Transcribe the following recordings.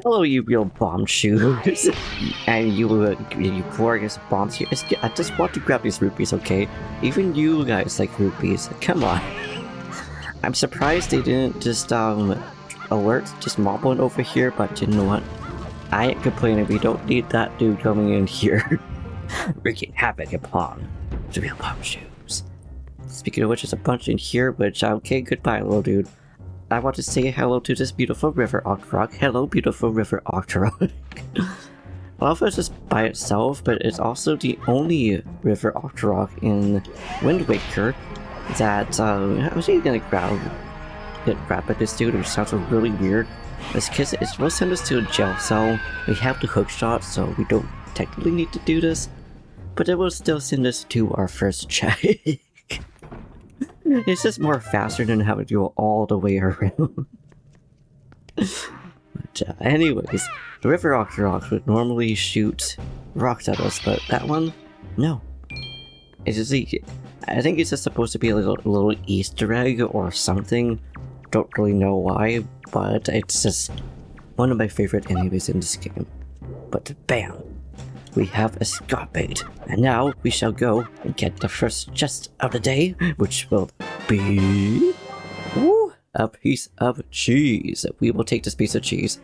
Hello, you real bomb shoes, and you glorious bombs here. I just want to grab these rupees, okay? Even you guys like rupees. Come on. I'm surprised they didn't just alert just moblin over here, but you know what? I ain't complaining. We don't need that dude coming in here. Wreaking havoc upon the real bomb shoes. Speaking of which, there's a bunch in here, which okay, goodbye, little dude. I want to say hello to this beautiful river Octorok. Hello, beautiful river Octorok. Well, it's just by itself, but it's also the only river Octorok in Wind Waker that I'm actually gonna grab at this dude, which sounds really weird. It's because it's supposed to send us to a jail cell. We have the hook shot, so we don't technically need to do this, but it will still send us to our first check. It's just more faster than having to go all the way around. But anyways, the river Octorok would normally shoot rocks at us, but that one, no. It's just I think it's just supposed to be a little Easter egg or something. Don't really know why, but it's just one of my favorite enemies in this game. But bam! We have a Scott bait, and now we shall go and get the first chest of the day, which will be a piece of cheese. We will take this piece of cheese.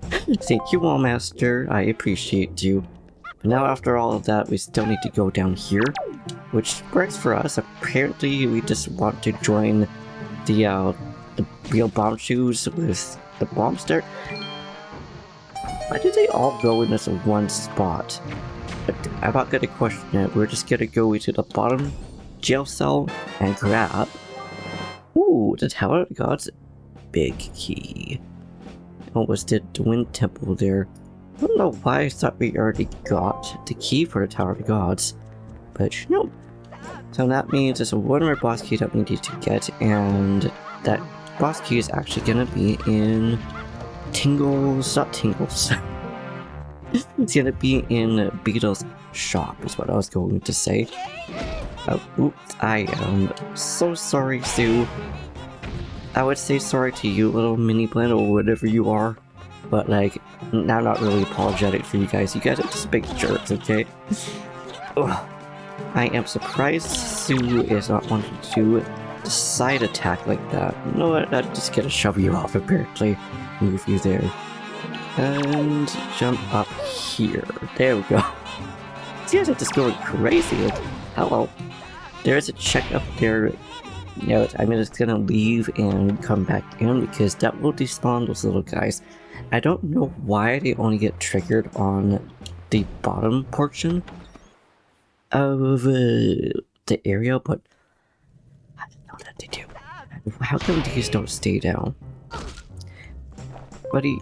Thank you, Wallmaster. I appreciate you. But now, after all of that, we still need to go down here, which works for us. Apparently, we just want to join the real bomb shoes with the Bombster. Why did they all go in this one spot? But I'm not gonna question it. We're just gonna go into the bottom jail cell and grab. Ooh, the Tower of God's big key. What was the Wind Temple there? I don't know why I thought we already got the key for the Tower of Gods, but no. So that means there's one more boss key that we need to get, and that boss key is actually gonna be in Tingle's, not Tingle's. It's gonna be in Beetle's shop, is what I was going to say. Oh, oops, I am so sorry, Sue. I would say sorry to you, little mini blend, or whatever you are. But, like, I'm not really apologetic for you guys. You guys are just big jerks, okay? Ugh. I am surprised Sue is not wanting to do a side attack like that. You know what? I'm just gonna shove you off, apparently. Move you there. And jump up here. There we go. These guys are just going crazy. Like, hello. There's a check up there. No, I'm just gonna leave and come back in because that will despawn those little guys. I don't know why they only get triggered on the bottom portion of the area, but I don't know that they do. How come these don't stay down? Buddy,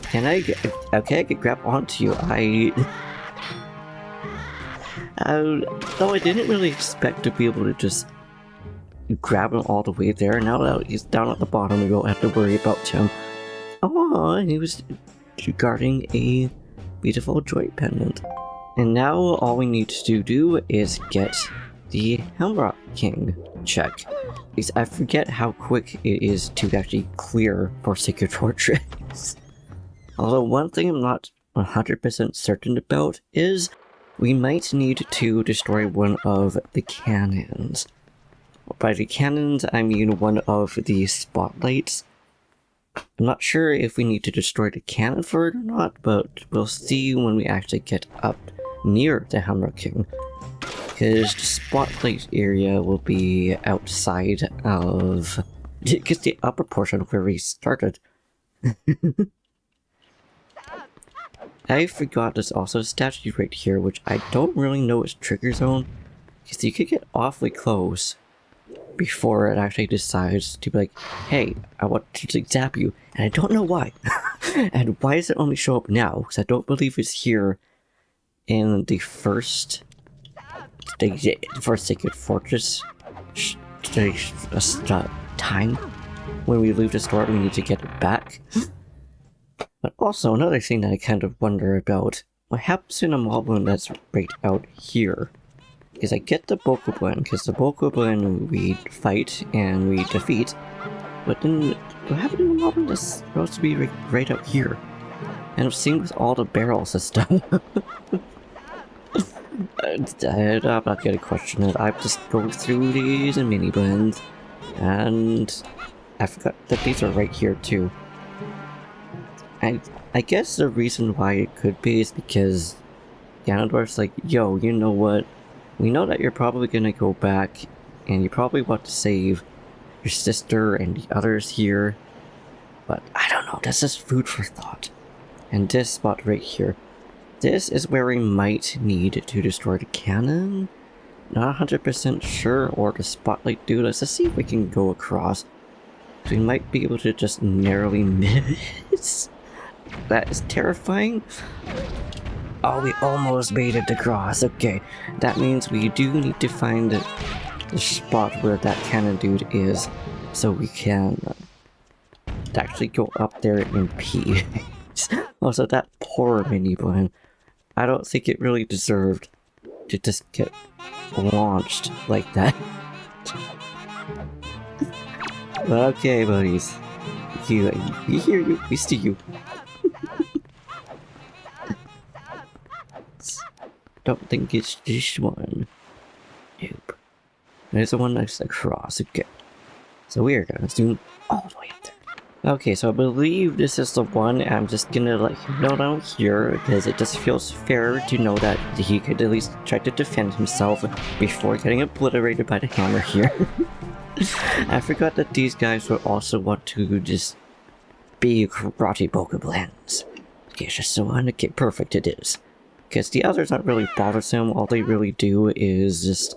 can I get... Okay, I can grab onto you. Though I didn't really expect to be able to just grab him all the way there. Now that he's down at the bottom, we don't have to worry about him. Oh, he was guarding a beautiful joint pendant. And now all we need to do is get the Hamrock King check. Because I forget how quick it is to actually clear Forsaken Fortress. Although one thing I'm not 100% certain about is we might need to destroy one of the cannons. By the cannons, I mean one of the spotlights. I'm not sure if we need to destroy the cannon for it or not, but we'll see when we actually get up near the Hammer King. Because the spotlight area will be outside of... Because the upper portion where we started. I forgot there's also a statue right here, which I don't really know its trigger zone. Because you could get awfully close before it actually decides to be like, hey, I want to zap you, and I don't know why. And why does it only show up now? Because I don't believe it's here in the first Forsaken Fortress time. When we leave the store, we need to get it back. But also, another thing that I kind of wonder about, what happens in a moblin that's right out here? Because I get the Bokoblin, because the Bokoblin we fight and we defeat, but then what happened to the mountain that's supposed to be right up here? And I'm seeing with all the barrels and stuff. I'm not gonna question it. I'm just going through these and mini blends. And I forgot that these are right here too. I guess the reason why it could be is because Ganondorf's like, yo, you know what? We know that you're probably gonna go back and you probably want to save your sister and the others here. But I don't know, this is food for thought. And this spot right here. This is where we might need to destroy the cannon. Not 100% sure, or the spotlight dude. Let's see if we can go across. So we might be able to just narrowly miss. That is terrifying. Oh, we almost made it across. Okay, that means we do need to find the spot where that cannon dude is, so we can actually go up there in peace. Also, that poor mini blind. I don't think it really deserved to just get launched like that. But okay, buddies. We hear you. We see you. Don't think it's this one. Nope. There's the one next across. Okay. So we are gonna zoom all the way up there. Okay, so I believe this is the one. I'm just gonna let him know down here because it just feels fair to know that he could at least try to defend himself before getting obliterated by the hammer here. I forgot that these guys would also want to just be karate bokoblins. Okay, it's just the one. Okay, perfect, it is. Because the others aren't really bothersome. All they really do is just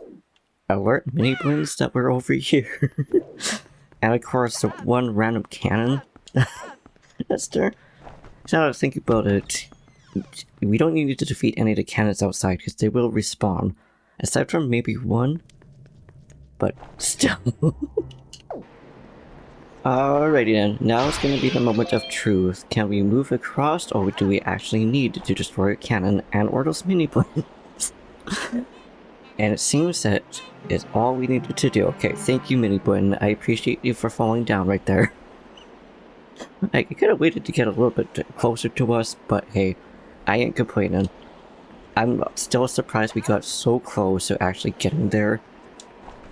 alert mini blins that we're over here. And of course, the one random cannon that's there. So now I was thinking about it. We don't need to defeat any of the cannons outside because they will respawn. Aside from maybe one. But still. Alrighty then. Now it's going to be the moment of truth. Can we move across, or do we actually need to destroy a cannon and or those mini blins? And it seems that is all we needed to do. Okay, thank you, Mini Blin. I appreciate you for falling down right there. I could have waited to get a little bit closer to us, but hey, I ain't complaining. I'm still surprised we got so close to actually getting there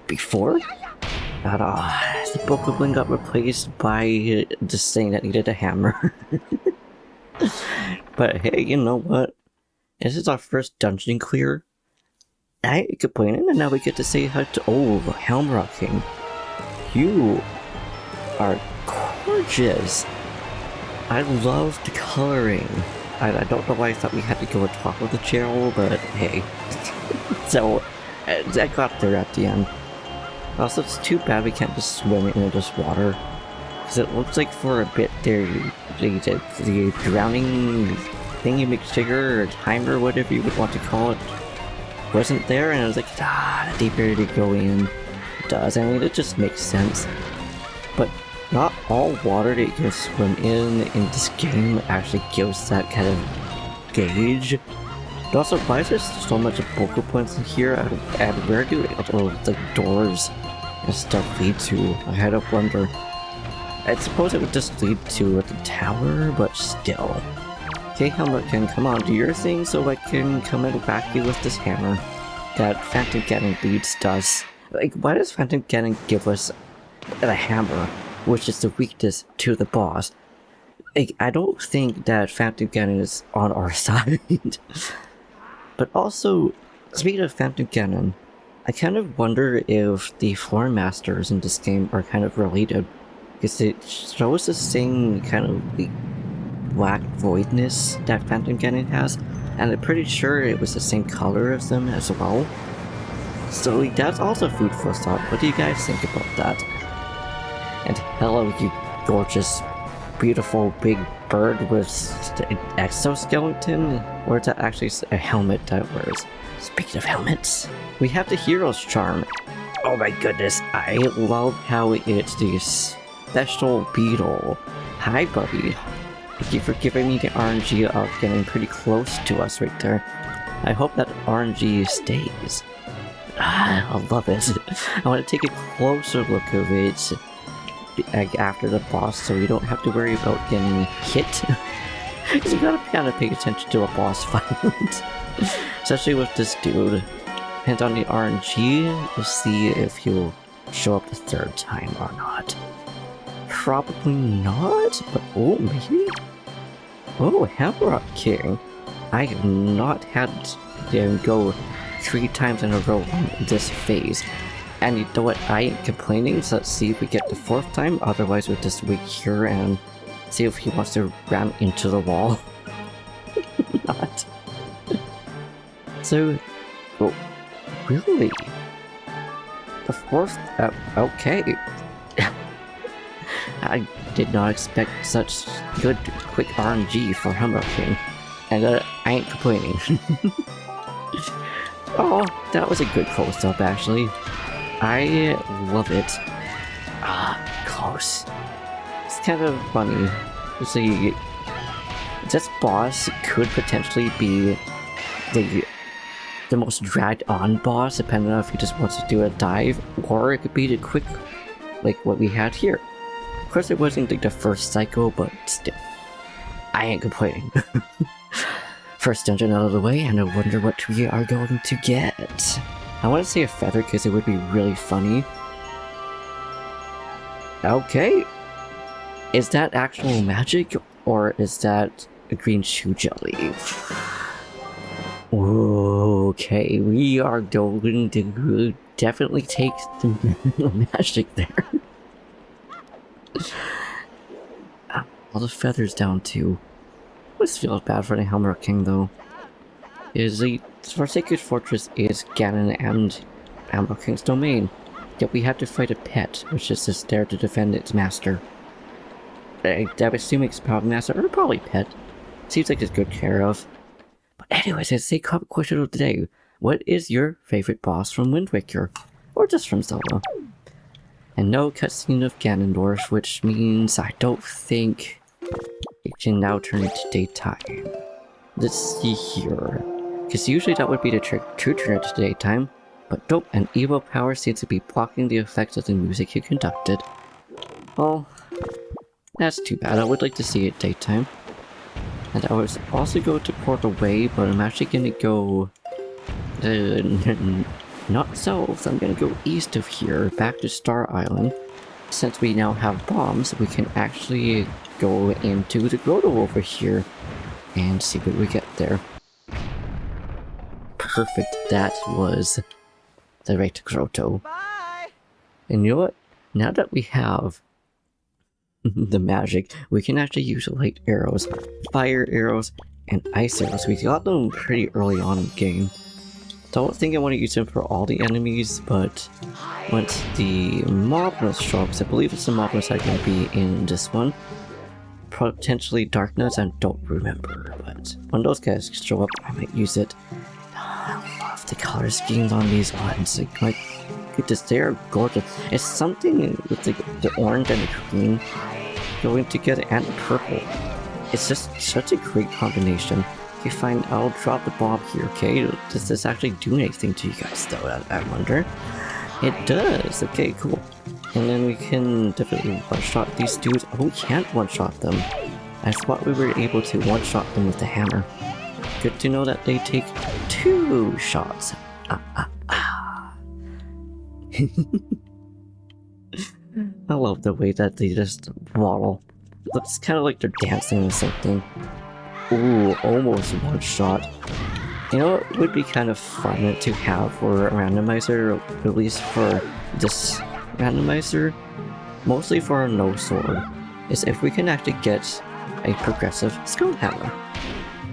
before. The Bokoblin got replaced by this thing that needed a hammer. But hey, you know what? This is our first dungeon clear. I ain't complaining, and now we get to say hi to Helmrock King. You are gorgeous. I love the coloring. I don't know why I thought we had to go on top of the channel, but hey. So, I got there at the end. Also, it's too bad we can't just swim in this water. Because it looks like for a bit there, the drowning thingy McStigger or timer, whatever you would want to call it, wasn't there, and I was like, the deeper to go in it does. I mean, it just makes sense. But not all water that you can swim in this game actually gives that kind of gauge. But also, why is there so much Boko points in here, and where do the doors and stuff lead to? I had to wonder. I suppose it would just lead to the tower, but still. Okay, Helmut can come on, do your thing so I can come and whack you with this hammer that Phantom Ganon leads does. Like, why does Phantom Ganon give us a hammer, which is the weakness to the boss? Like, I don't think that Phantom Ganon is on our side. But also, speaking of Phantom Ganon, I kind of wonder if the Floor Masters in this game are kind of related, because it shows the same kind of the black voidness that Phantom Ganon has, and I'm pretty sure it was the same color as them as well. So that's also food for thought. What do you guys think about that? And hello, you gorgeous, beautiful big bird with an exoskeleton? Or is that actually a helmet that wears? Speaking of helmets, we have the Hero's Charm. Oh my goodness, I love how it's the special beetle. Hi, buddy. Thank you for giving me the RNG of getting pretty close to us right there. I hope that RNG stays. I love it. I want to take a closer look of it. after the boss, so you don't have to worry about getting hit. Because you gotta kind of pay attention to a boss fight. Especially with this dude. Depends on the RNG, we'll see if he'll show up the third time or not. Probably not, but oh, maybe? Oh, Hamrock King. I have not had him go 3 times in a row on this phase. And you know what, I ain't complaining, so let's see if we get the 4th time, otherwise we'll just wait here and see if he wants to ram into the wall. Not. So, oh, really? The 4th? Okay. I did not expect such good, quick RNG for Hamrock King. And I ain't complaining. Oh, that was a good close-up, actually. I love it. Ah, close. It's kind of funny. See, this boss could potentially be the most dragged-on boss, depending on if he just wants to do a dive, or it could be the quick, like what we had here. Of course, it wasn't like the first cycle, but still, I ain't complaining. First dungeon out of the way, and I wonder what we are going to get. I want to say a feather because it would be really funny. Okay. Is that actual magic, or is that a green shoe jelly? Okay, we are going to definitely take the magic there. All the feathers down too. This feels bad for the Hamrock King though. The Forsaken Fortress is Ganon and Hamrock King's domain, yet we have to fight a pet, which is just there to defend its master. I'm assuming it's probably master, or probably pet. Seems like it's good care of. But anyways, it's a common question of the day. What is your favorite boss from Wind Waker? Or just from Zelda? And no cutscene of Ganondorf, which means I don't think it can now turn into daytime. Let's see here. Because usually that would be the true turn into daytime, but nope, an evil power seems to be blocking the effects of the music you conducted. Well, that's too bad. I would like to see it daytime. And I was also going to port away, but I'm actually going to go not south. I'm going to go east of here, back to Star Island. Since we now have bombs, we can actually go into the grotto over here and see what we get there. Perfect, that was the right grotto. Bye. And you know what? Now that we have the magic, we can actually use light arrows, fire arrows, and ice arrows. We got them pretty early on in the game. Don't think I want to use them for all the enemies, but once the Moblins show up, 'cause I believe it's the Moblins that are going to be in this one. Potentially Darknuts, I don't remember, but when those guys show up, I might use it. I love the color schemes on these ones. Like, goodness, they are gorgeous. It's something with the orange and the green going together, and the purple. It's just such a great combination. Okay, fine, I'll drop the bomb here, okay? Does this actually do anything to you guys, though, I wonder? It does! Okay, cool. And then we can definitely one-shot these dudes. Oh, we can't one-shot them. I thought we were able to one-shot them with the hammer. Good to know that they take 2 shots. I love the way that they just waddle. Looks kind of like they're dancing or something. Ooh, almost one shot. You know what would be kind of fun to have for a randomizer, at least for this randomizer, mostly for a no sword, is if we can actually get a progressive skull hammer.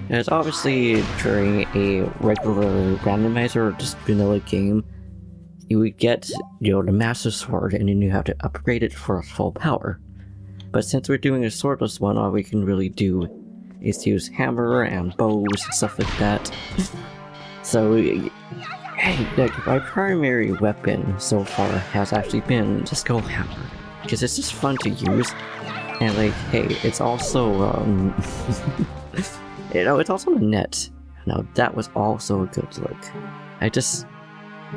It's obviously during a regular randomizer or just vanilla game, you would get, you know, the massive sword and then you have to upgrade it for full power. But since we're doing a swordless one, all we can really do is use hammer and bows and stuff like that. So, hey, like, my primary weapon so far has actually been the skull hammer, because it's just fun to use, and like, hey, it's also, you know, it's also a net. Now, that was also a good look. I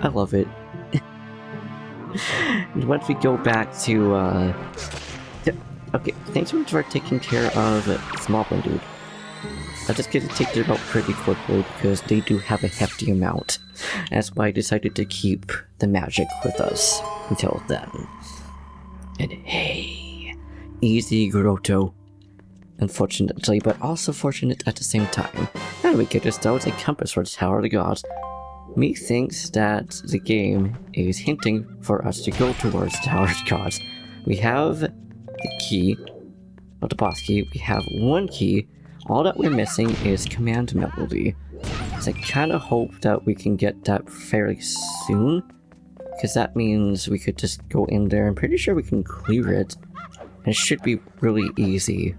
love it. Once we go back to, Okay, thanks so much for taking care of Small One Dude. I'm just gonna take them out pretty quickly because they do have a hefty amount. That's why I decided to keep the magic with us until then. And hey, easy grotto. Unfortunately, but also fortunate at the same time. And we get ourselves a compass for the Tower of the Gods. Methinks that the game is hinting for us to go towards the Tower of the Gods. We have the key, not the boss key, we have one key. All that we're missing is Command Melody. So I kinda hope that we can get that fairly soon, because that means we could just go in there. I'm pretty sure we can clear it, and it should be really easy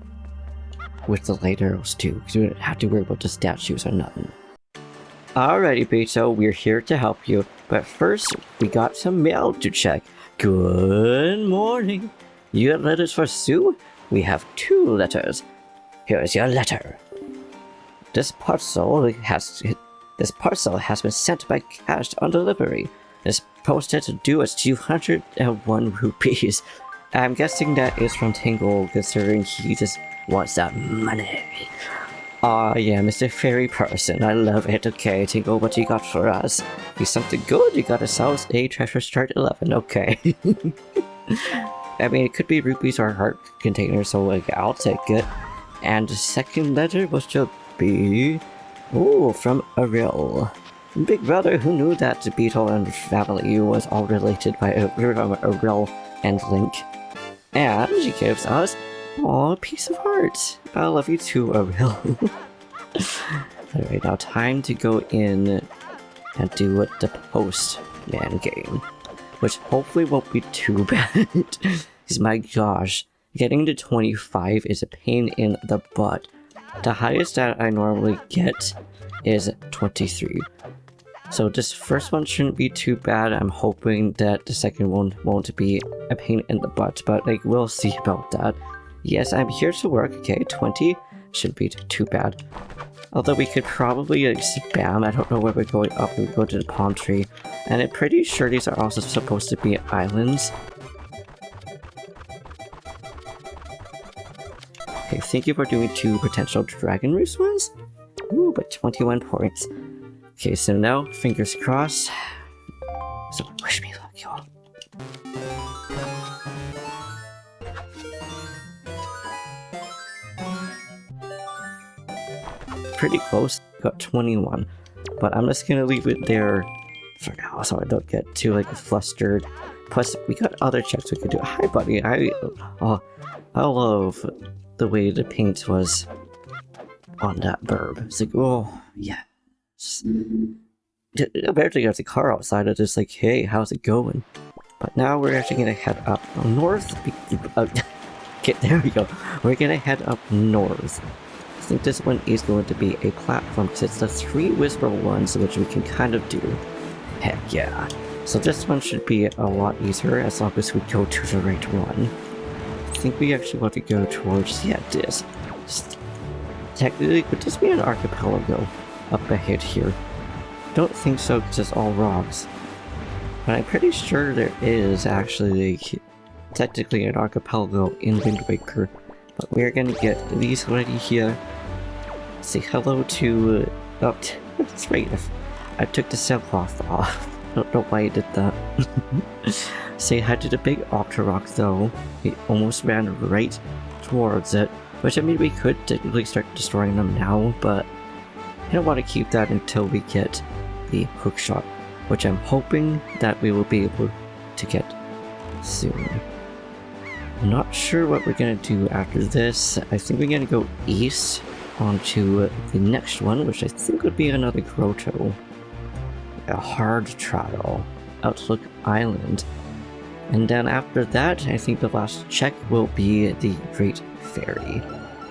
with the light arrows too, because we don't have to worry about the statues or nothing. Alrighty, Beto, we're here to help you, but first we got some mail to check. Good morning. You got letters for Sue? We have 2 letters. Here's your letter. This parcel has been sent by cash on delivery. It's posted due as 201 rupees. I'm guessing that is from Tingle, considering he just wants that money. Aw, yeah, Mr. Fairy Person, I love it. Okay, Tingle, what you got for us? You something good? You got ourselves a treasure start 11, okay. I mean, it could be rupees or heart containers, so like, I'll take it. And the second letter was to be... ooh, from Ariel. Big brother who knew that the Beetle and family was all related by Ariel and Link. And she gives us a piece of heart. I love you too, Ariel. Alright, now time to go in and do the postman game. Which hopefully won't be too bad. Because my gosh, getting to 25 is a pain in the butt. The highest that I normally get is 23. So this first one shouldn't be too bad. I'm hoping that the second one won't be a pain in the butt, but like, we'll see about that. Yes, I'm here to work. Okay, 20 shouldn't be too bad. Although we could probably like, spam. I don't know where we're going up. We go to the palm tree. And I'm pretty sure these are also supposed to be islands. Okay, thank you for doing 2 potential Dragon Roost ones. Ooh, but 21 points. Okay, so now, fingers crossed. So, wish me luck, y'all. Pretty close, got 21. But I'm just gonna leave it there for now, so I don't get too, like, flustered. Plus, we got other checks we could do. Hi, buddy, I love the way the paint was on that burb. It's like, oh, yeah. Apparently there's a car outside. I'm just like, hey, how's it going? But now we're actually gonna head up north. Okay, there we go. We're gonna head up north. I think this one is going to be a platform because it's the 3 whisper ones, which we can kind of do. Heck yeah. So this one should be a lot easier as long as we go to the right one. I think we actually want to go towards, yeah, this. Technically, could this be an archipelago up ahead here? Don't think so because it's all rocks. But I'm pretty sure there is actually technically an archipelago in dWaker. But we're gonna get these ready here. Say hello to... oh, that's right. I took the sailcloth off. Don't know why I did that. Say hi to the big Octorok though. We almost ran right towards it. Which I mean we could technically start destroying them now, but I don't want to keep that until we get the hookshot, which I'm hoping that we will be able to get soon. I'm not sure what we're gonna do after this. I think we're gonna go east onto the next one, which I think would be another grotto. A hard travel. Outlook Island. And then after that, I think the last check will be the Great Fairy.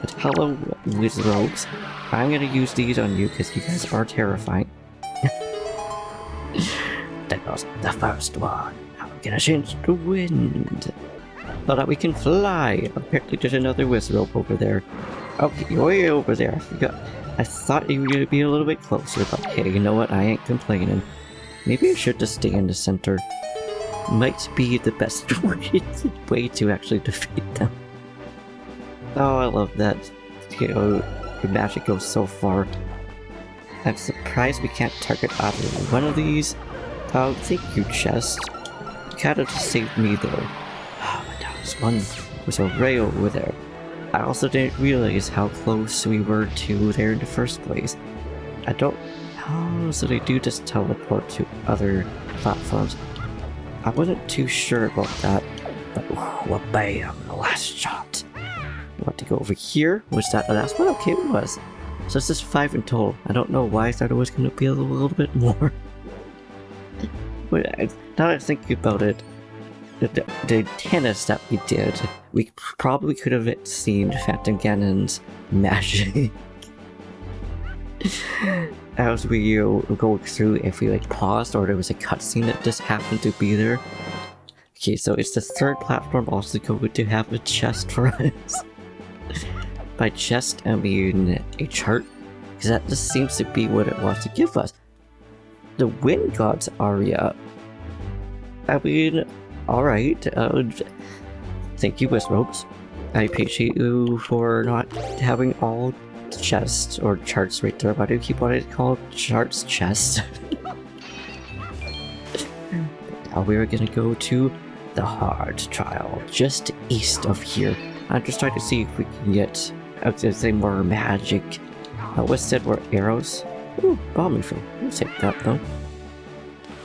But hello, Wizrogues. I'm gonna use these on you because you guys are terrifying. That was the first one. Now we're gonna change the wind. So that we can fly. Apparently there's another Wizrogue over there. Okay, way over there. I thought you were gonna be a little bit closer, but hey, you know what? I ain't complaining. Maybe I should just stay in the center. Might be the best way to actually defeat them. Oh, I love that. You know, the magic goes so far. I'm surprised we can't target either one of these. Oh, thank you, chest. You kind of just saved me though. Oh, but that was one. Was right over there. I also didn't realize how close we were to there in the first place. I don't... Oh, so they do just teleport to other platforms. I wasn't too sure about that, but oh, bam, the last shot. I want to go over here. Was that the last one? Okay, it was. So it's just 5 in total. I don't know why I thought it was going to be a little bit more. But now that I think about it, the tennis that we did, we probably could have seen Phantom Ganon's magic. As we go through, if we like paused or there was a cutscene that just happened to be there. Okay, so it's the third platform also going to have a chest for us. By chest, I mean a chart, because that just seems to be what it wants to give us. The Wind God's aria. I mean, alright, thank you, Wizrobes. I appreciate you for not having all chests or charts right there. Why do you keep what it called charts chest? Now we're gonna go to the hard trial, just east of here. I'm just trying to see if we can get, I was gonna say, more magic. What's said were arrows? Ooh, bomb refill. We'll take that though.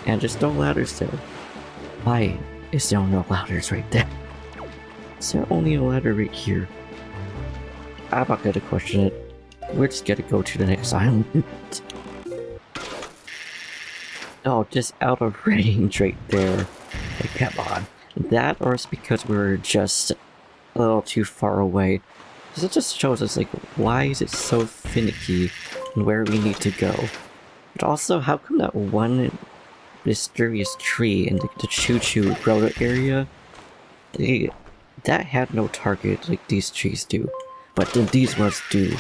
And there's no ladders there. Why is there no ladders right there? Is there only a ladder right here? I'm not gonna question it. We're just gonna go to the next island. Oh, just out of range right there. Like, come on. That, or it's because we're just a little too far away. Because it just shows us, like, why is it so finicky and where we need to go. But also, how come that one mysterious tree in the Choo-Choo Grotto area, that had no target like these trees do. But then these ones do.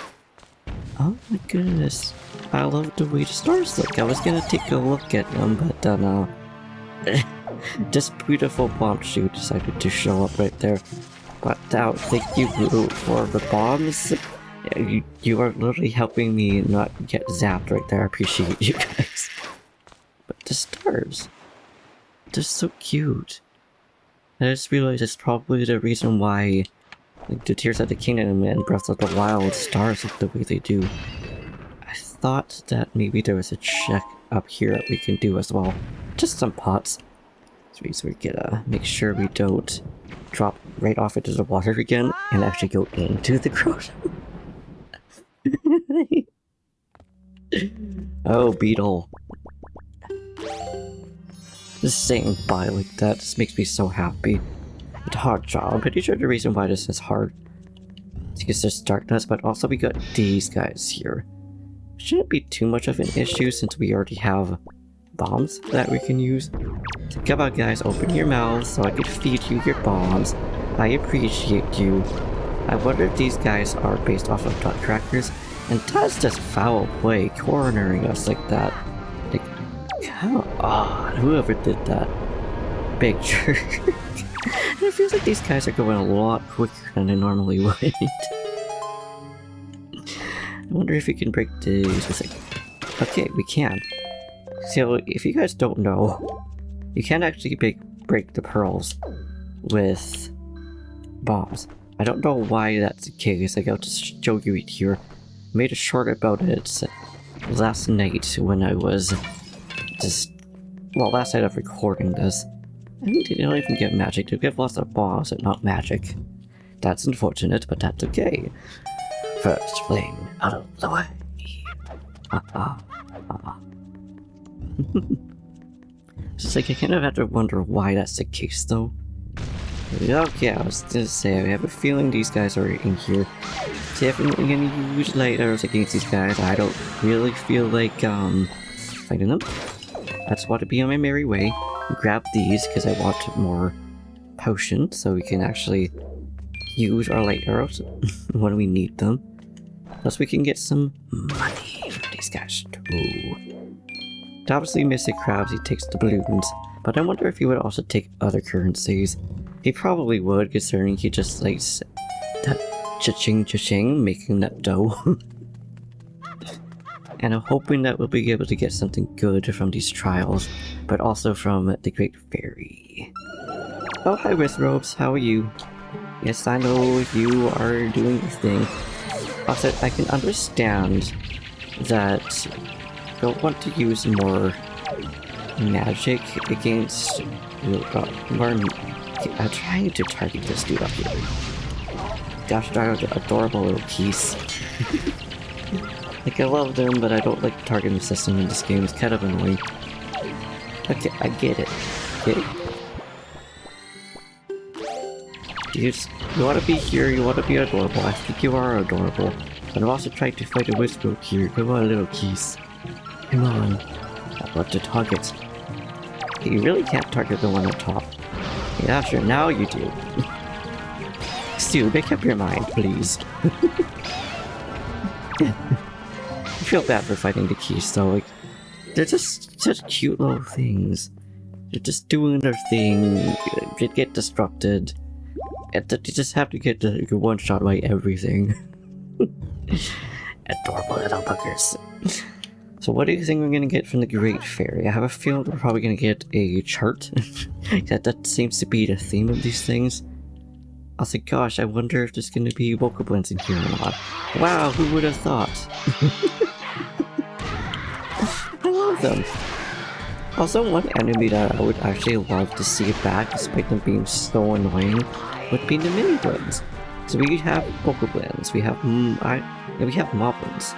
Oh my goodness. I love the way the stars look. I was gonna take a look at them, but no. This beautiful bomb shoot decided to show up right there. But thank you for the bombs. You are literally helping me not get zapped right there. I appreciate you guys. But the stars, they're so cute. I just realized it's probably the reason why like, the Tears of the Kingdom and Breath of the Wild stars look the way they do. I thought that maybe there was a check up here that we can do as well. Just some pots. So we gotta make sure we don't drop right off into the water again and actually go into the grotto. Oh, beetle. Just saying bye like that just makes me so happy. But hard job. I'm pretty sure the reason why this is hard is because there's darkness, but also we got these guys here. Shouldn't be too much of an issue since we already have bombs that we can use. So come on guys, open your mouths so I can feed you your bombs. I appreciate you. I wonder if these guys are based off of nutcrackers, and that's just foul play, cornering us like that. Like, come on, whoever did that. Big jerk. And it feels like these guys are going a lot quicker than they normally would. I wonder if we can break these. Okay, we can. So, if you guys don't know, you can actually break the pearls with bombs. I don't know why that's the case. Like, I'll just show you it here. I made a short about it last night when I was just... Well, last night of recording this. I think they don't even get magic. They get lots of bombs and not magic. That's unfortunate, but that's okay. First flame out of the way. It's just like I kind of have to wonder why that's the case though. Okay, I was gonna say, I have a feeling these guys are in here. Definitely gonna use lighters against these guys. I don't really feel like fighting them. I just want to be on my merry way. Grab these because I want more potions so we can actually use our light arrows when we need them. Plus we can get some money from these guys too. Obviously Mystic Krabs, he takes the balloons, but I wonder if he would also take other currencies. He probably would, considering he just likes that cha-ching cha-ching, making that dough. And I'm hoping that we'll be able to get something good from these trials, but also from the Great Fairy. Oh, hi Withrobes, how are you? Yes, I know you are doing your thing. Also, I can understand that you'll want to use more magic against... I'm trying to target this dude up here. Gosh darn, adorable little piece. Like, I love them, but I don't like the targeting system in this game. It's kind of annoying. Okay, I get it. Get it? You want to be here, you want to be adorable. I think you are adorable. But I'm also trying to fight a Whisper here. Come on, little keys. Come on. I want to target. You really can't target the one up top. Yeah, sure, now you do. Stu, make up your mind, please. I feel bad for fighting the keys though, like, they're just such cute little things. They're just doing their thing, they get disrupted, and you just have to get one shot by everything. Adorable little buggers. So what do you think we're gonna get from the Great Fairy? I have a feeling we're probably gonna get a chart. that seems to be the theme of these things. I was like, gosh, I wonder if there's gonna be vocal blends in here or not. Wow, who would have thought? I love them. Also, one enemy that I would actually love to see back, despite them being so annoying, would be the mini blends. So we have vocal blends, we have moblins,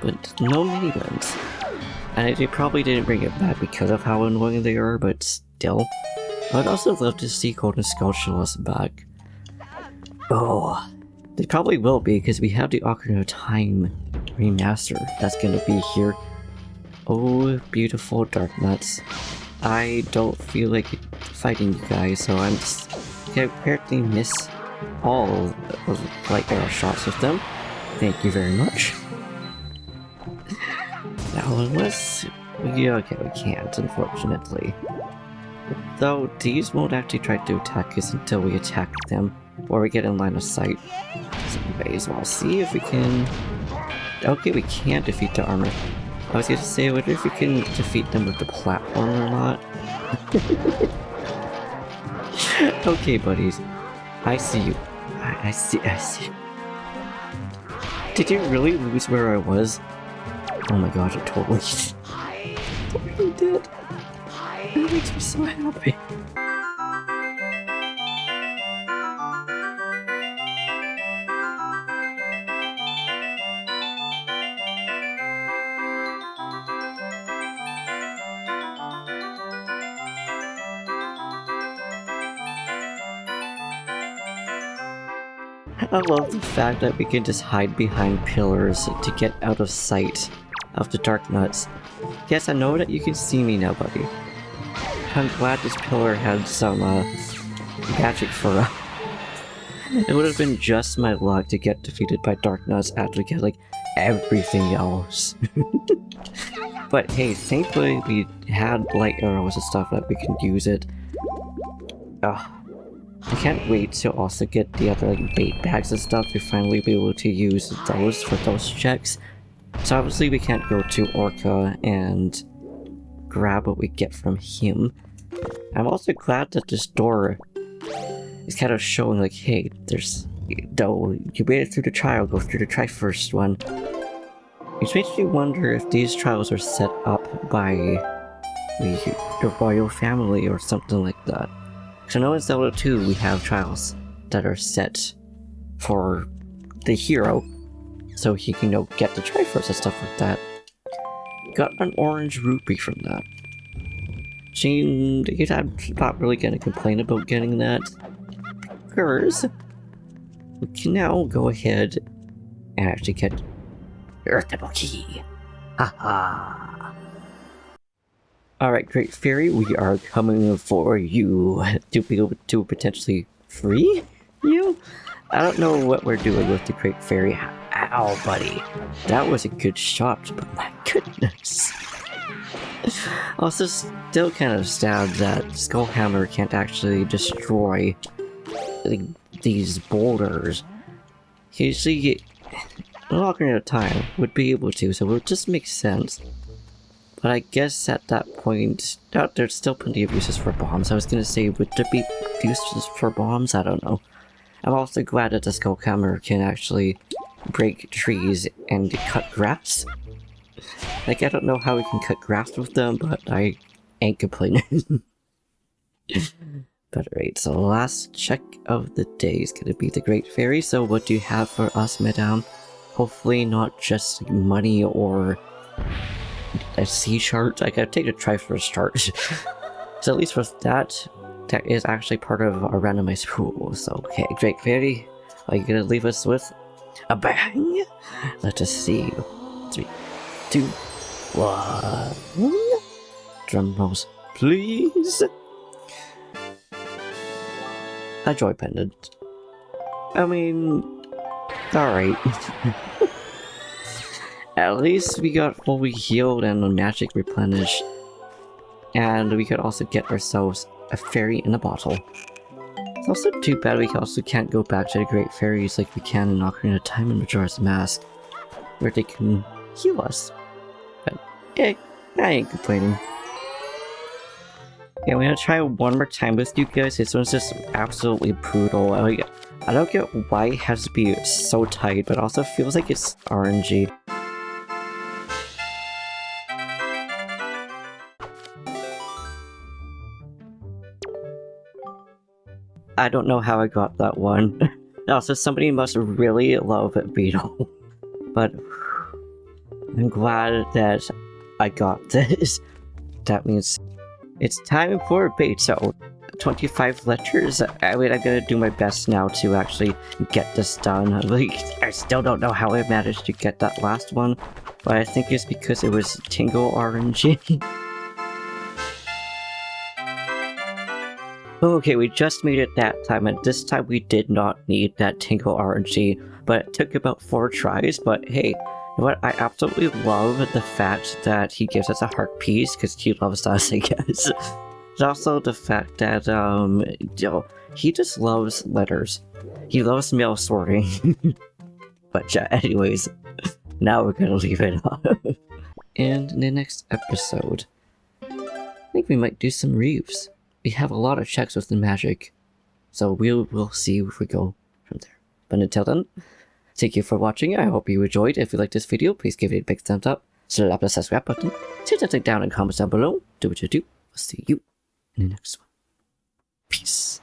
but no mini blends. And they probably didn't bring it back because of how annoying they are, but still. I'd also love to see Golden Swordless back. Oh, they probably will be because we have the Ocarina of Time remaster that's gonna be here. Oh, beautiful dark nuts. I don't feel like fighting you guys, so I'm just gonna apparently miss all of light arrow shots with them. Thank you very much. Now unless... yeah, okay, we can't, unfortunately. Though, these won't actually try to attack us until we attack them, or we get in line of sight. So we may as well see if we can... okay, we can't defeat the armor. I was gonna say, I wonder if we can defeat them with the platform or not. Okay, buddies. I see you. I see. Did you really lose where I was? Oh my gosh, I totally did. That makes me so happy. I love the fact that we can just hide behind pillars to get out of sight of the dark nuts. Yes, I know that you can see me now, buddy. I'm glad this pillar had some magic for it would have been just my luck to get defeated by dark nuts after we get like everything else. But hey, thankfully we had light arrows and stuff that we can use it. I can't wait to also get the other like bait bags and stuff to finally be able to use those for those checks. So obviously we can't go to Orca and grab what we get from him. I'm also glad that this door is kind of showing like, hey, there's... though you made it through the trial, go through the first one. Which makes me wonder if these trials are set up by the royal family or something like that. So I know in Zelda 2 we have trials that are set for the hero, so he can, get the Triforce and stuff like that. Got an orange rupee from that. I'm not really gonna complain about getting that, because we can now go ahead and actually get Earthable Key. Haha. Alright, Great Fairy, we are coming for you to be able to potentially free you? I don't know what we're doing with the Great Fairy. Ow, buddy. That was a good shot, but my goodness. Also, still kind of sad that Skullhammer can't actually destroy these boulders. You see, Ocarina of Time would be able to, so it would just make sense. But I guess at that point, there's still plenty of uses for bombs. I was gonna say, would there be uses for bombs? I don't know. I'm also glad that the Skullhammer can actually break trees and cut grass. Like, I don't know how we can cut grass with them, but I ain't complaining. But right, so last check of the day is gonna be the Great Fairy. So what do you have for us, madame? Hopefully not just money or a sea chart. I gotta take a try for a start. So at least with that, that is actually part of our randomized pool. So okay, Great Fairy, are you gonna leave us with a bang? Let us see. 3, 2, 1. Drum rolls, please. A joy pendant. I mean, alright. At least we got fully healed and magic replenished. And we could also get ourselves a fairy in a bottle. It's also too bad we also can't go back to the Great Fairies like we can in Ocarina of Time and Majora's Mask, where they can heal us. But, I ain't complaining. Yeah, I'm gonna try one more time with you guys. This one's just absolutely brutal. I don't get why it has to be so tight, but also feels like it's RNG. I don't know how I got that one. Also, somebody must really love Beetle. But I'm glad that I got this. That means it's time for Beetle. 25 letters. I mean, I'm gonna do my best now to actually get this done. Like, I still don't know how I managed to get that last one, but I think it's because it was Tingle RNG. Okay, we just made it that time, and this time we did not need that Tingle RNG, but it took about 4 tries. But hey, you know what? I absolutely love the fact that he gives us a heart piece, because he loves us, I guess. It's also the fact that, you know, he just loves letters. He loves mail sorting. But yeah, anyways, now we're gonna leave it off. And in the next episode, I think we might do some reefs. We have a lot of checks with the magic, so we'll see if we go from there. But until then, thank you for watching. I hope you enjoyed. If you liked this video, please give it a big thumbs up, slap the subscribe button, say something down in the comments down below. Do what you do. I'll see you in the next one. Peace.